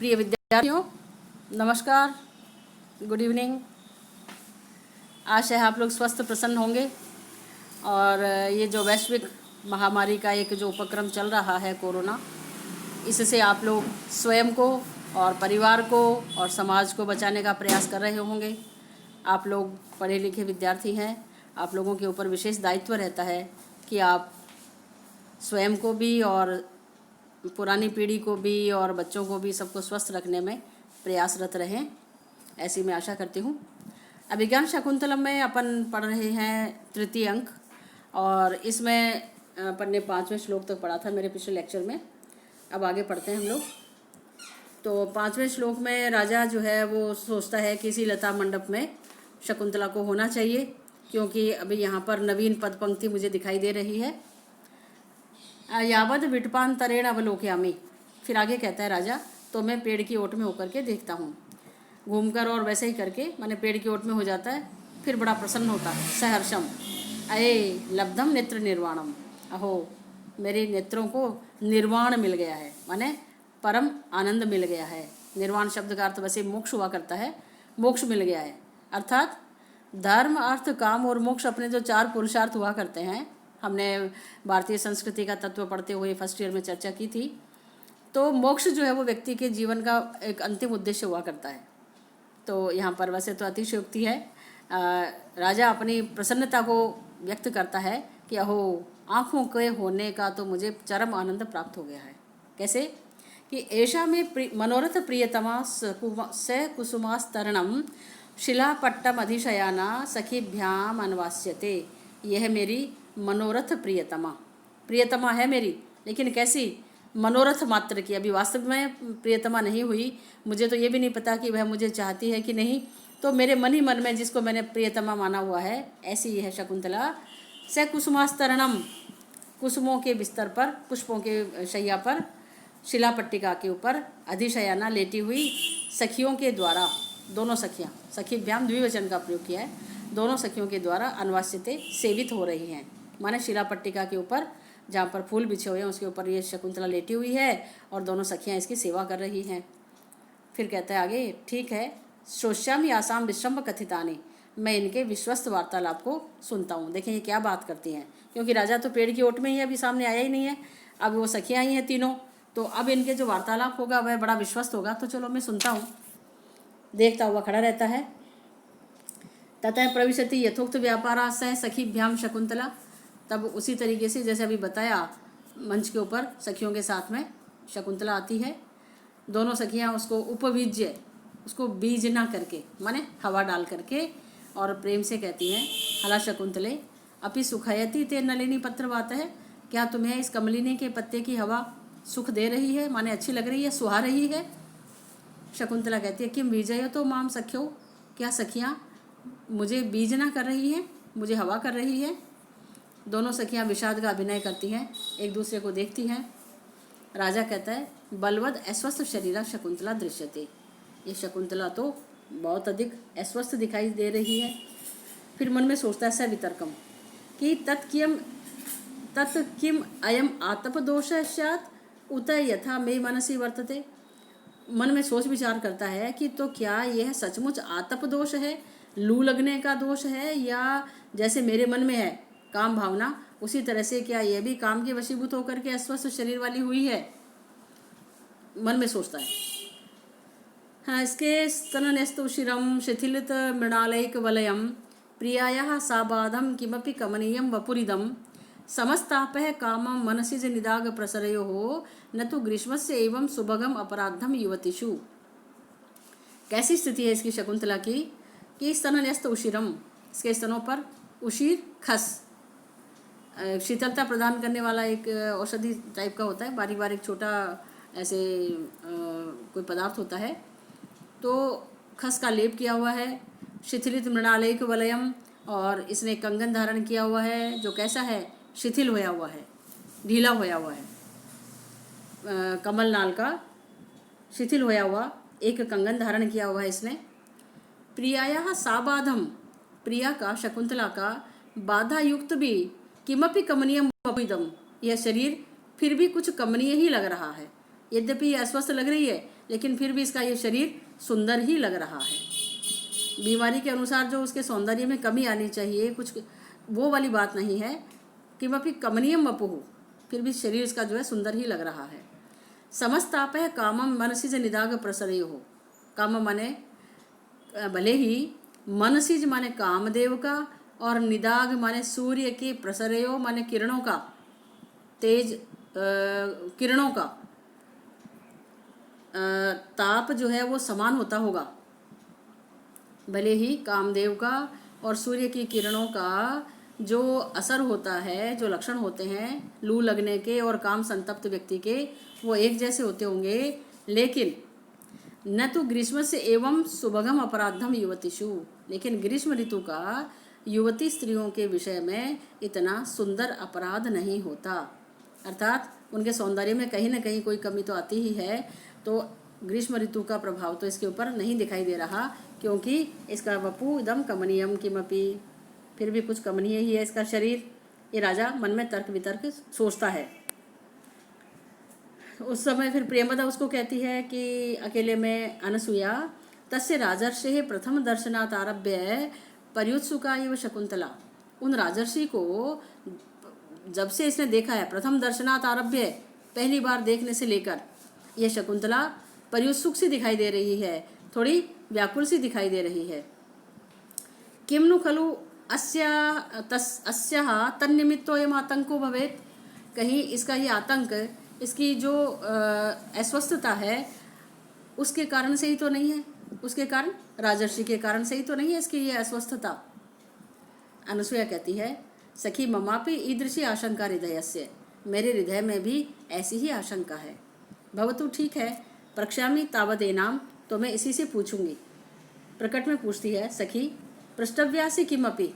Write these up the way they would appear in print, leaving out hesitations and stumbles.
प्रिय विद्यार्थियों, नमस्कार, गुड इवनिंग। आशा है आप लोग स्वस्थ प्रसन्न होंगे। और ये जो वैश्विक महामारी का एक जो उपक्रम चल रहा है कोरोना, इससे आप लोग स्वयं को और परिवार को और समाज को बचाने का प्रयास कर रहे होंगे। आप लोग पढ़े लिखे विद्यार्थी हैं, आप लोगों के ऊपर विशेष दायित्व रहता है कि आप स्वयं को भी और पुरानी पीढ़ी को भी और बच्चों को भी सबको स्वस्थ रखने में प्रयासरत रहें, ऐसी मैं आशा करती हूँ। अभिज्ञान शाकुंतलम में अपन पढ़ रहे हैं तृतीय अंक, और इसमें अपन ने 5वें श्लोक तक पढ़ा था मेरे पिछले लेक्चर में। अब आगे पढ़ते हैं हम लोग। तो 5वें श्लोक में राजा जो है वो सोचता है कि इसी लता मंडप में शकुंतला को होना चाहिए, क्योंकि अभी यहाँ पर नवीन पद पंक्ति मुझे दिखाई दे रही है। यावद विटपांतरेण अवलोकयामि। फिर आगे कहता है राजा, तो मैं पेड़ की ओट में होकर के देखता हूँ। घूमकर और वैसे ही करके मैंने पेड़ की ओट में हो जाता है, फिर बड़ा प्रसन्न होता है। सहर्षम अये लब्धम नेत्र निर्वाणम। अहो, मेरे नेत्रों को निर्वाण मिल गया है, माने परम आनंद मिल गया है। निर्वाण शब्द का अर्थ वैसे मोक्ष हुआ करता है, मोक्ष मिल गया है। अर्थात धर्म, अर्थ, काम और मोक्ष अपने जो 4 पुरुषार्थ हुआ करते हैं, हमने भारतीय संस्कृति का तत्व पढ़ते हुए फर्स्ट ईयर में चर्चा की थी। तो मोक्ष जो है वो व्यक्ति के जीवन का एक अंतिम उद्देश्य हुआ करता है। तो यहाँ पर वैसे तो अतिशयोक्ति है। राजा अपनी प्रसन्नता को व्यक्त करता है कि अहो, आँखों के होने का तो मुझे चरम आनंद प्राप्त हो गया है। कैसे कि ऐशा में मनोरथ प्रियतमा स कुसुमास्तरणम शिलापट्टम अधिशयाना सखीभ्याम अन्वास्यते। यह मेरी मनोरथ प्रियतमा है मेरी, लेकिन कैसी? मनोरथ मात्र की, अभी वास्तव में प्रियतमा नहीं हुई। मुझे तो ये भी नहीं पता कि वह मुझे चाहती है कि नहीं। तो मेरे मन ही मन में जिसको मैंने प्रियतमा माना हुआ है, ऐसी ही है शकुंतला। स कुसुमास्तरणम, कुसुमों के बिस्तर पर, पुष्पों के शैया पर, शिलापट्टिका के ऊपर, अधिशयाना लेटी हुई, सखियों के द्वारा, दोनों सखियाँ, सखीभ्याम द्विवचन का प्रयोग किया है, दोनों सखियों के द्वारा अन्वास्यते सेवित हो रही हैं। माने शिलापट्टिका के ऊपर जहाँ पर फूल बिछे हुए हैं उसके ऊपर ये शकुंतला लेटी हुई है और दोनों सखियाँ इसकी सेवा कर रही हैं। फिर कहता है आगे, ठीक है, श्रोष्यामि आसाम विश्रम्भ कथितानि। मैं इनके विश्वस्त वार्तालाप को सुनता हूँ। देखें ये क्या बात करती हैं, क्योंकि राजा तो पेड़ की ओट में ही अभी सामने आया ही नहीं है। अब वो सखियाँ ही हैं तीनों, तो अब इनके जो वार्तालाप होगा वह बड़ा विश्वस्त होगा। तो चलो मैं सुनता हूँ। देखता हुआ खड़ा रहता है। ततः प्रविशति यथोक्त व्यापारा सह सखीभ्याम शकुंतला। तब उसी तरीके से जैसे अभी बताया, मंच के ऊपर सखियों के साथ में शकुंतला आती है। दोनों सखियां उसको उपवीज्य, उसको बीज ना करके, माने हवा डाल करके, और प्रेम से कहती हैं, हला शकुंतले अपि सुखयति ते नलिनी पत्र बात है। क्या तुम्हें इस कमलिनी के पत्ते की हवा सुख दे रही है, माने अच्छी लग रही है, सुहा रही है? शकुंतला कहती है, किम बीजयो तो माम सख्यो। क्या सखियाँ मुझे बीज ना कर रही हैं, मुझे हवा कर रही है? दोनों सखियां विषाद का अभिनय करती हैं, एक दूसरे को देखती हैं। राजा कहता है, बलवद अस्वस्थ शरीरा शकुंतला दृश्यते। ये शकुंतला तो बहुत अधिक अस्वस्थ दिखाई दे रही है। फिर मन में सोचता है सवितर्कम कि तत् किम अयम आतप दोष स्यात् उत यथा मे मनसी वर्तते। मन में सोच विचार करता है कि तो क्या यह सचमुच आतप दोष है, लू लगने का दोष है, या जैसे मेरे मन में है काम भावना, उसी तरह से क्या यह भी काम के वशीभूत होकर के अस्वस्थ शरीर वाली हुई है? मन में सोचता है। हाँ, इसके स्तननेस्तु शिरम शिथिलित मृणालयिक वलयम प्रियायाः साबाधम किमपि कमनीयम वपुरिदम समस्तापः कामं मनसिज निदाग प्रसरयोः न तो ग्रीष्मस्य एवं सुभगम अपराधम युवतिषु। कैसी स्थिति है इसकी शकुंतला की कि स्तननेस्त उशिरम, इसके स्तनों पर उशीर, खस, शीतलता प्रदान करने वाला एक औषधि टाइप का होता है, बारीक बारीक छोटा ऐसे कोई पदार्थ होता है। तो खस का लेप किया हुआ है। शिथिलित मृणालयिक वलयम, और इसने कंगन धारण किया हुआ है जो कैसा है? शिथिल होया हुआ है, ढीला होया हुआ है। कमल नाल का शिथिल होया हुआ एक कंगन धारण किया हुआ है इसने। प्रियायाः साबाधम, प्रिया का, शकुंतला का बाधा युक्त भी किमपि कमनीयम वपुरिदम, यह शरीर फिर भी कुछ कमनीय ही लग रहा है। यद्यपि ये अस्वस्थ लग रही है लेकिन फिर भी इसका ये शरीर सुंदर ही लग रहा है। बीमारी के अनुसार जो उसके सौंदर्य में कमी आनी चाहिए, कुछ वो वाली बात नहीं है। किमपि कमनीयम वपुः, फिर भी शरीर इसका जो है सुंदर ही लग रहा है। समस्ताप है कामम मनसिज निदाग प्रसरयो हो। काम माने भले ही, मनसिज माने कामदेव का, और निदाग माने सूर्य के, प्रसरयो माने किरणों का, तेज किरणों का ताप जो है वो समान होता होगा। भले ही कामदेव का और सूर्य की किरणों का जो असर होता है, जो लक्षण होते हैं लू लगने के और काम संतप्त व्यक्ति के, वो एक जैसे होते होंगे, लेकिन न तो ग्रीष्म से एवं सुभगम अपराधम युवतीषु, लेकिन ग्रीष्म ऋतु का युवती स्त्रियों के विषय में इतना सुंदर अपराध नहीं होता। अर्थात उनके सौंदर्य में कहीं ना कहीं कोई कमी तो आती ही है। तो ग्रीष्म ऋतु का प्रभाव तो इसके ऊपर नहीं दिखाई दे रहा, क्योंकि इसका वपु इदम कमनीयम किमपि, फिर भी कुछ कमनीय ही है इसका शरीर। ये राजा मन में तर्क वितर्क सोचता है। उस समय फिर प्रियंवदा उसको कहती है कि अकेले में, अनसुया तस्य राजर्षे प्रथम दर्शनात् आरभ्य पर्युत्सुका इव शकुंतला। उन राजर्षि को जब से इसने देखा है, प्रथम दर्शनात् आरभ्य, पहली बार देखने से लेकर, यह शकुंतला पर्युत्सुक सी दिखाई दे रही है, थोड़ी व्याकुल सी दिखाई दे रही है। किम नु खलु अस्याः तन्निमित्तोऽयम् आतंको भवेत्, कहीं इसका ये आतंक, इसकी जो अस्वस्थता है उसके कारण से ही तो नहीं है, उसके कारण, राजर्षि के कारण से ही तो नहीं है इसकी ये अस्वस्थता। अनुसुया कहती है, सखी ममापि ईदृशी आशंका हृदयस्य, मेरे हृदय में भी ऐसी ही आशंका है। भवतु ठीक है, प्रक्ष्यामि तावदेनाम, तो मैं इसी से पूछूंगी। प्रकट में पूछती है, सखी पृष्ठव्यासी किमपि,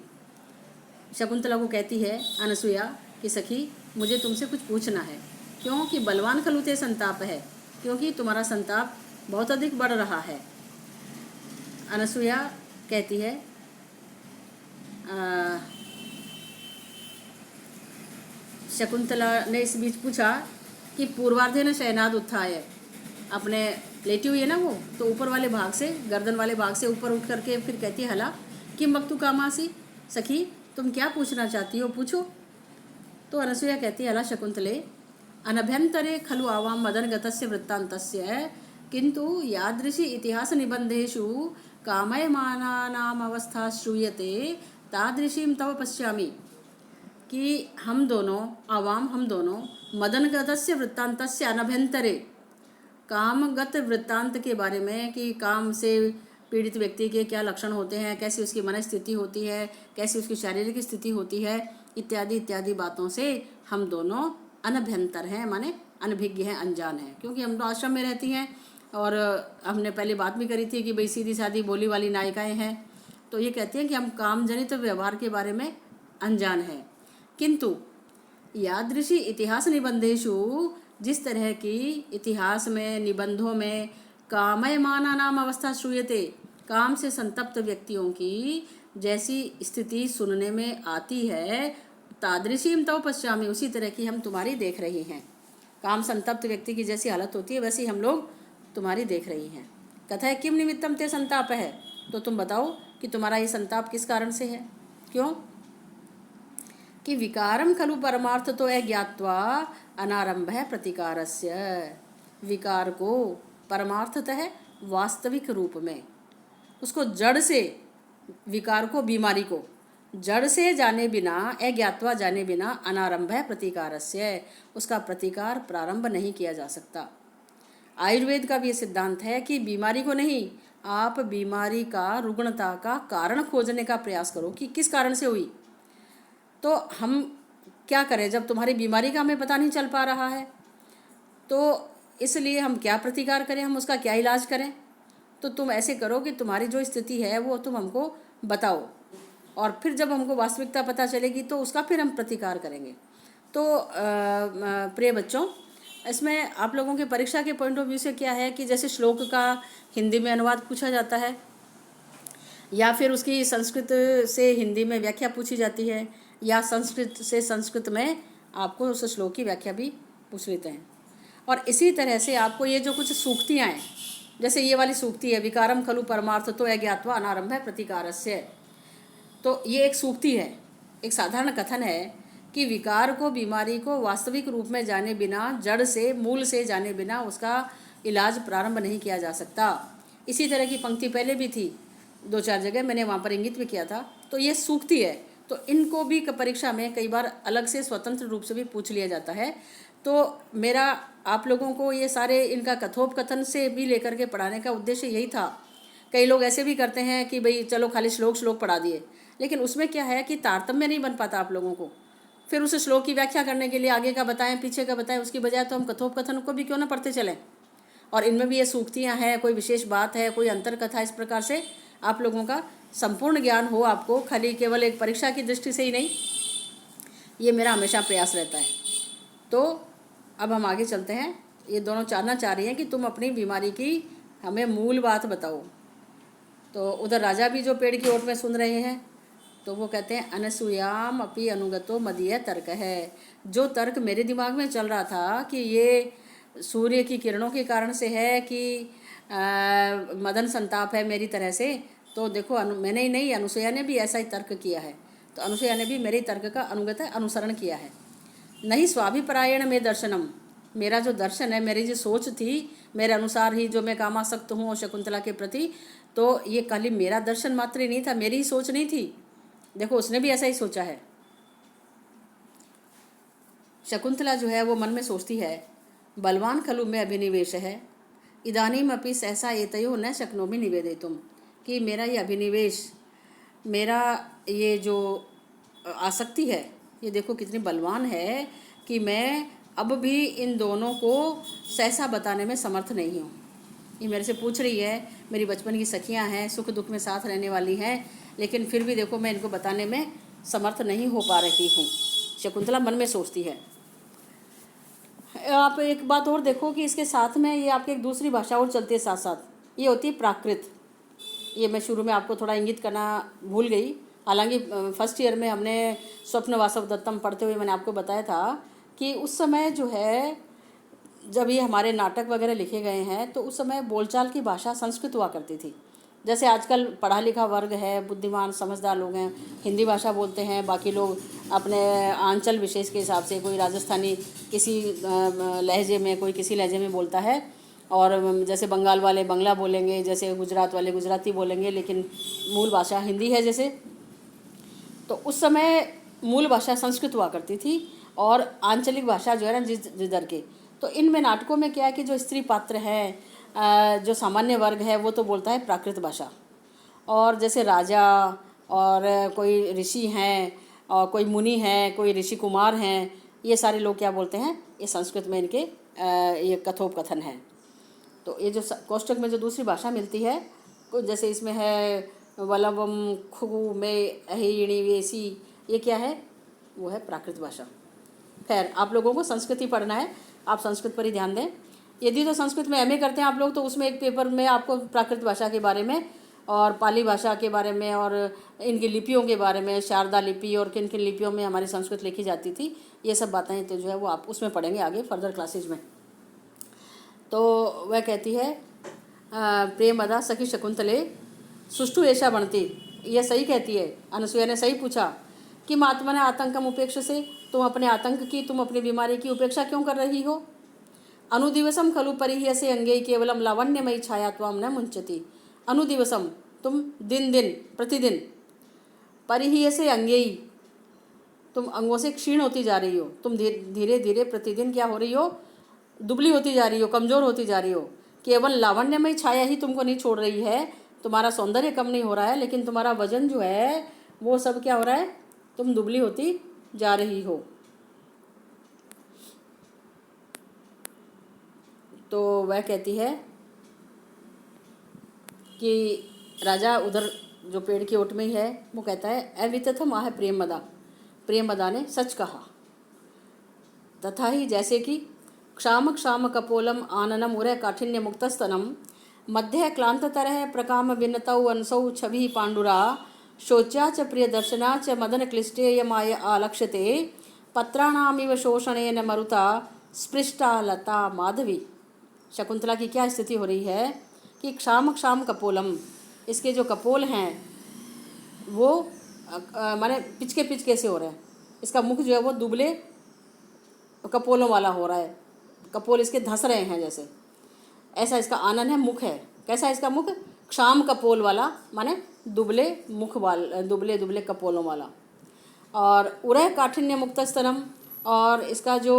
शकुंतला को कहती है अनसुया कि सखी मुझे तुमसे कुछ पूछना है, क्योंकि बलवान खलुते संताप है, क्योंकि तुम्हारा संताप बहुत अधिक बढ़ रहा है। अनसुया कहती है, शकुंतला ने इस बीच पूछा कि पूर्वार्धे न शयनाद उत्थाय, अपने लेटी हुई है ना वो, तो ऊपर वाले भाग से, गर्दन वाले भाग से ऊपर उठ करके फिर कहती है, हला किम वक्तु कामासी, सखी तुम क्या पूछना चाहती हो, पूछो। तो अनसुया कहती है, हला शकुंतले अनभ्यंतरे खलु आवाम मदन गतस्य वृत्तान्तस्य, किंतु यादृशी इतिहास निबंधेषु कामयमानानाम अवस्था श्रूयते तादृशीं तव पश्यामि, कि हम दोनों आवाम, हम दोनों मदनगतस्य वृत्तान्तस्य अनभ्यंतरे, कामगत वृत्तांत के बारे में, कि काम से पीड़ित व्यक्ति के क्या लक्षण होते हैं, कैसी उसकी मन स्थिति होती है, कैसी उसकी शारीरिक स्थिति होती है, इत्यादि इत्यादि बातों से हम दोनों अनभ्यंतर हैं, माने अनभिज्ञ हैं, अनजान हैं, क्योंकि हम तो आश्रम में रहती हैं। और हमने पहले बात भी करी थी कि भाई सीधी सादी बोली वाली नायिकाएं हैं, तो ये कहती हैं कि हम काम जनित व्यवहार के बारे में अनजान हैं। किंतु यादृशी इतिहास निबंधेषु, जिस तरह की इतिहास में, निबंधों में कामयमाना नाम अवस्था श्रूयते, काम से संतप्त व्यक्तियों की जैसी स्थिति सुनने में आती है, तादृशीम तव पश्यामि, उसी तरह की हम तुम्हारी देख रही हैं। काम संतप्त व्यक्ति की जैसी हालत होती है वैसी हम लोग तुम्हारी देख रही हैं। कथा है किम निमित्तम ते संताप है, तो तुम बताओ कि तुम्हारा ये संताप किस कारण से है, क्यों? कि विकारम खलु परमार्थ तो ज्ञात्वा अनारंभ है प्रतिकारस्य, विकार को परमार्थतः वास्तविक रूप में, उसको जड़ से, विकार को, बीमारी को जड़ से जाने बिना, अज्ञात्वा जाने बिना, अनारंभ है प्रतिकारस्य, उसका प्रतिकार प्रारंभ नहीं किया जा सकता। आयुर्वेद का भी ये सिद्धांत है कि बीमारी को नहीं, आप बीमारी का, रुग्णता का कारण खोजने का प्रयास करो कि किस कारण से हुई। तो हम क्या करें जब तुम्हारी बीमारी का हमें पता नहीं चल पा रहा है, तो इसलिए हम क्या प्रतिकार करें, हम उसका क्या इलाज करें। तो तुम ऐसे करो कि तुम्हारी जो स्थिति है वो तुम हमको बताओ, और फिर जब हमको वास्तविकता पता चलेगी तो उसका फिर हम प्रतिकार करेंगे। तो प्रिय बच्चों, इसमें आप लोगों के परीक्षा के पॉइंट ऑफ व्यू से क्या है कि जैसे श्लोक का हिंदी में अनुवाद पूछा जाता है, या फिर उसकी संस्कृत से हिंदी में व्याख्या पूछी जाती है, या संस्कृत से संस्कृत में आपको उस श्लोक की व्याख्या भी पूछ लेते हैं। और इसी तरह से आपको ये जो कुछ सूक्तियाँ हैं, जैसे ये वाली सूक्ति है, विकारम खलु परमार्थ तो अज्ञात्वा अनारंभ है प्रतिकारस्य, तो ये एक सूक्ति है, एक साधारण कथन है कि विकार को, बीमारी को वास्तविक रूप में जाने बिना, जड़ से, मूल से जाने बिना उसका इलाज प्रारंभ नहीं किया जा सकता। इसी तरह की पंक्ति पहले भी थी 2-4 जगह, मैंने वहाँ पर इंगित भी किया था। तो ये सूक्ति है, तो इनको भी परीक्षा में कई बार अलग से स्वतंत्र रूप से भी पूछ लिया जाता है। तो मेरा आप लोगों को ये सारे इनका कथोपकथन से भी लेकर के पढ़ाने का उद्देश्य यही था। कई लोग ऐसे भी करते हैं कि भाई चलो खाली श्लोक पढ़ा दिए, लेकिन उसमें क्या है कि तारतम्य नहीं बन पाता आप लोगों को। फिर उस श्लोक की व्याख्या करने के लिए आगे का बताएं, पीछे का बताएं, उसकी बजाय तो हम कथोपकथन को भी क्यों ना पढ़ते चलें। और इनमें भी ये सूक्तियाँ हैं, कोई विशेष बात है, कोई अंतर कथा, इस प्रकार से आप लोगों का संपूर्ण ज्ञान हो आपको, खाली केवल एक परीक्षा की दृष्टि से ही नहीं। ये मेरा हमेशा प्रयास रहता है। तो अब हम आगे चलते हैं। ये दोनों जानना चाह रही हैं कि तुम अपनी बीमारी की हमें मूल बात बताओ। तो उधर राजा भी जो पेड़ की ओट में सुन रहे हैं, तो वो कहते हैं अनसूयाम अपि अनुगतो मदीय तर्क है। जो तर्क मेरे दिमाग में चल रहा था कि ये सूर्य की किरणों के कारण से है कि मदन संताप है मेरी तरह से, तो देखो मैंने ही नहीं, अनुसुईया ने भी ऐसा ही तर्क किया है। तो अनुसुईया ने भी मेरे तर्क का अनुगत है, अनुसरण किया है। नहीं स्वाभिप्रायण में दर्शनम, मेरा जो दर्शन है, मेरी जो सोच थी, मेरे अनुसार ही जो मैं कामासक्त हूँ शकुंतला के प्रति, तो ये खाली मेरा दर्शन मात्र ही नहीं था, मेरी ही सोच नहीं थी। देखो उसने भी ऐसा ही सोचा है। शकुंतला जो है वो मन में सोचती है, बलवान खलु में अभिनिवेश है, इदानीम अपि सहसा एतयो न शक्नोमि निवेदितुम, कि मेरा ये अभिनिवेश, मेरा ये जो आसक्ति है, ये देखो कितनी बलवान है कि मैं अब भी इन दोनों को सहसा बताने में समर्थ नहीं हूँ। ये मेरे से पूछ रही है, मेरी बचपन की सखियाँ हैं, सुख दुख में साथ रहने वाली हैं, लेकिन फिर भी देखो मैं इनको बताने में समर्थ नहीं हो पा रही हूँ। शकुंतला मन में सोचती है। आप एक बात और देखो कि इसके साथ में ये आपकी एक दूसरी भाषा और चलती है साथ साथ, ये होती है प्राकृत। ये मैं शुरू में आपको थोड़ा इंगित करना भूल गई। हालांकि फर्स्ट ईयर में हमने स्वप्न वासव दत्तम पढ़ते हुए मैंने आपको बताया था कि उस समय जो है, जब ये हमारे नाटक वगैरह लिखे गए हैं, तो उस समय बोलचाल की भाषा संस्कृत हुआ करती थी। जैसे आजकल पढ़ा लिखा वर्ग है, बुद्धिमान समझदार लोग हैं, हिंदी भाषा बोलते हैं, बाकी लोग अपने आंचल विशेष के हिसाब से, कोई राजस्थानी किसी लहजे में, कोई किसी लहजे में बोलता है, और जैसे बंगाल वाले बंगला बोलेंगे, जैसे गुजरात वाले गुजराती बोलेंगे, लेकिन मूल भाषा हिंदी है जैसे। तो उस समय मूल भाषा संस्कृत हुआ करती थी और आंचलिक भाषा जो है ना जिधर के। तो इनमें नाटकों में क्या है कि जो स्त्री पात्र हैं, जो सामान्य वर्ग है, वो तो बोलता है प्राकृत भाषा, और जैसे राजा और कोई ऋषि हैं और कोई मुनि हैं, कोई ऋषि कुमार हैं, ये सारे लोग क्या बोलते हैं, ये संस्कृत में इनके ये कथोपकथन है। तो ये जो कोष्टक में जो दूसरी भाषा मिलती है, जैसे इसमें है वलवम खु में अहिणिवेशी, ये क्या है, वो है प्राकृत भाषा। खैर आप लोगों को संस्कृत ही पढ़ना है, आप संस्कृत पर ही ध्यान दें। यदि तो संस्कृत में एमए करते हैं आप लोग, तो उसमें एक पेपर में आपको प्राकृत भाषा के बारे में और पाली भाषा के बारे में और इनकी लिपियों के बारे में, शारदा लिपि और किन किन लिपियों में हमारी संस्कृत लिखी जाती थी, ये सब बातें तो जो है वो आप उसमें पढ़ेंगे आगे फर्दर क्लासेज में। तो वह कहती है प्रेमदा सखी शकुंतले सुष्ठु ऐसा बनती, यह सही कहती है। अनुसुईया ने सही पूछा कि महात्मा ने आतंकम उपेक्षा से, तुम अपने आतंक की, तुम अपनी बीमारी की उपेक्षा क्यों कर रही हो। अनुदिवसम खलु परिह्यसे अंगे केवलम लावण्यमयी छाया त्वाम न मुंचती। अनुदिवसम, तुम दिन दिन प्रतिदिन, परिह्यसे अंगेयी, तुम अंगों से क्षीण होती जा रही हो, तुम धीरे धीरे प्रतिदिन क्या हो रही हो, दुबली होती जा रही हो, कमज़ोर होती जा रही हो। केवल लावण्यमयी छाया ही तुमको नहीं छोड़ रही है, तुम्हारा सौंदर्य कम नहीं हो रहा है, लेकिन तुम्हारा वजन जो है वो सब क्या हो रहा है, तुम दुबली होती जा रही हो। तो वह कहती है कि राजा उधर जो पेड़ की ओट में ही है, वो कहता है अवितथम आह प्रेमदा, प्रेमदा ने सच कहा। तथा ही जैसे कि क्षाम क्षाम कपोलम आननम उरह काठिन्य मुक्तस्तनम मध्य क्लांततरह प्रकाम विनतौ अनसौ छवि पांडुरा शोच्या च प्रिय दर्शना च मदन क्लिष्टेयमाय आलक्ष्यते पत्राणामिव शोषणेन मरुता स्पृष्टा लता माधवी। शकुंतला की क्या स्थिति हो रही है कि क्षाम क्षाम कपोलम, इसके जो कपोल हैं वो माने पिचके पिचके से हो रहे हैं। इसका मुख जो है वो दुबले कपोलों वाला हो रहा है, कपोल इसके धंस रहे हैं जैसे, ऐसा इसका आनन है, मुख है। कैसा है इसका मुख? क्षाम कपोल वाला, माने दुबले मुख वाला, दुबले दुबले कपोलों वाला। और उरह काठिन्य मुक्त स्तनम, और इसका जो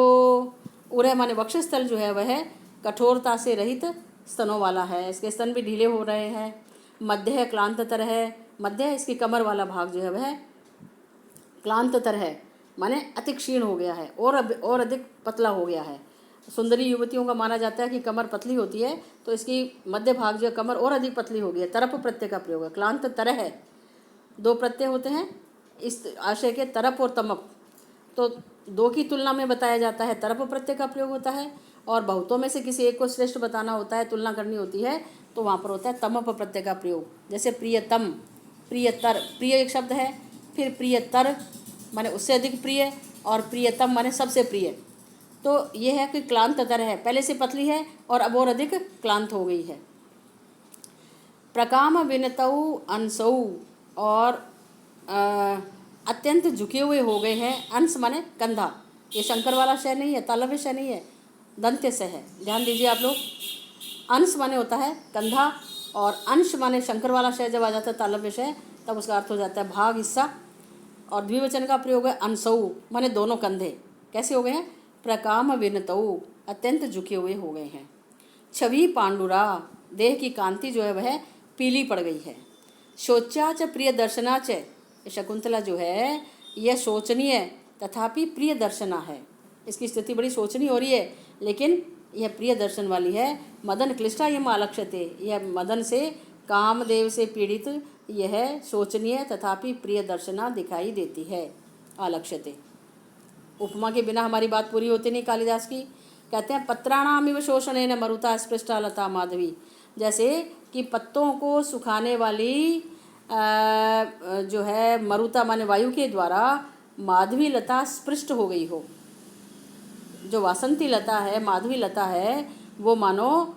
उरह माने वक्षस्थल जो है वह कठोरता से रहित स्तनों वाला है। इसके स्तन भी ढीले हो रहे हैं। मध्य क्लांततर है, मध्य इसकी कमर वाला भाग जो है वह क्लांततर है, माने अति क्षीण हो गया है और अधिक पतला हो गया है। सुंदरी युवतियों का माना जाता है कि कमर पतली होती है, तो इसकी मध्य भाग जो है कमर और अधिक पतली हो गई है। तरप प्रत्यय का प्रयोग है। क्लांत तरह है, दो प्रत्यय होते हैं इस आशय के, तरप और तमप। तो दो की तुलना में बताया जाता है तरप प्रत्यय का प्रयोग होता है, और बहुतों में से किसी एक को श्रेष्ठ बताना होता है, तुलना करनी होती है, तो वहाँ पर होता है तमप प्रत्यय का प्रयोग। जैसे प्रियतम, प्रियतर, प्रिय एक शब्द है, फिर प्रियतर माने उससे अधिक प्रिय, और प्रियतम माने सबसे प्रिय। तो ये है कि क्लांततर है, पहले से पतली है और अब और अधिक क्लांत हो गई है। प्रकाम विनतौ अंसौ, और अत्यंत झुके हुए हो गए हैं। अंश माने कंधा, ये शंकर वाला शय नहीं है, तालव्य शय नहीं है, दंत्य से है, ध्यान दीजिए आप लोग। अंश माने होता है कंधा, और अंश माने शंकर वाला शय जब आ जाता है तालव्य शय, तब उसका अर्थ हो जाता है भाग, हिस्सा। और द्विवचन का प्रयोग है अंसौ, माने दोनों कंधे। कैसे हो गए हैं? प्रकाम विनतौ, अत्यंत झुके हुए हो गए हैं। छवि पांडुरा, देह की कांति जो है वह पीली पड़ गई है। शोचा च प्रिय दर्शना च, शकुंतला जो है यह शोचनीय तथापि प्रिय दर्शना है। इसकी स्थिति बड़ी शोचनीय हो रही है, लेकिन यह प्रिय दर्शन वाली है। मदन क्लिष्टा यम आलक्ष्यते, यह मदन से, कामदेव से पीड़ित यह शोचनीय तथापि प्रिय दर्शना दिखाई देती है। आलक्ष्यते, उपमा के बिना हमारी बात पूरी होती नहीं। कालिदास की कहते हैं पत्राणामिव शोषणेन मरुता स्पृष्टा लता माधवी, जैसे कि पत्तों को सुखाने वाली जो है मरुता माने वायु के द्वारा माधवी लता स्पृष्ट हो गई हो। जो वासंती लता है, माधवी लता है, वो मानो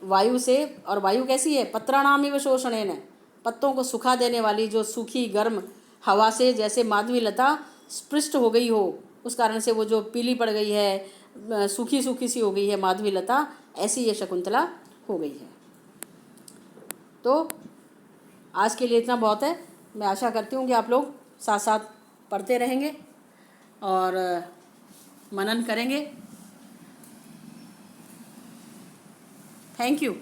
वायु से, और वायु कैसी है? पत्राणामिव शोषणेन, पत्तों को सुखा देने वाली, जो सूखी गर्म हवा से जैसे माधवी लता स्पृष्ट हो गई हो, उस कारण से वो जो पीली पड़ गई है, सूखी सूखी सी हो गई है माधवी लता, ऐसी ये शकुंतला हो गई है। तो आज के लिए इतना बहुत है। मैं आशा करती हूँ कि आप लोग साथ साथ पढ़ते रहेंगे और मनन करेंगे। Thank you.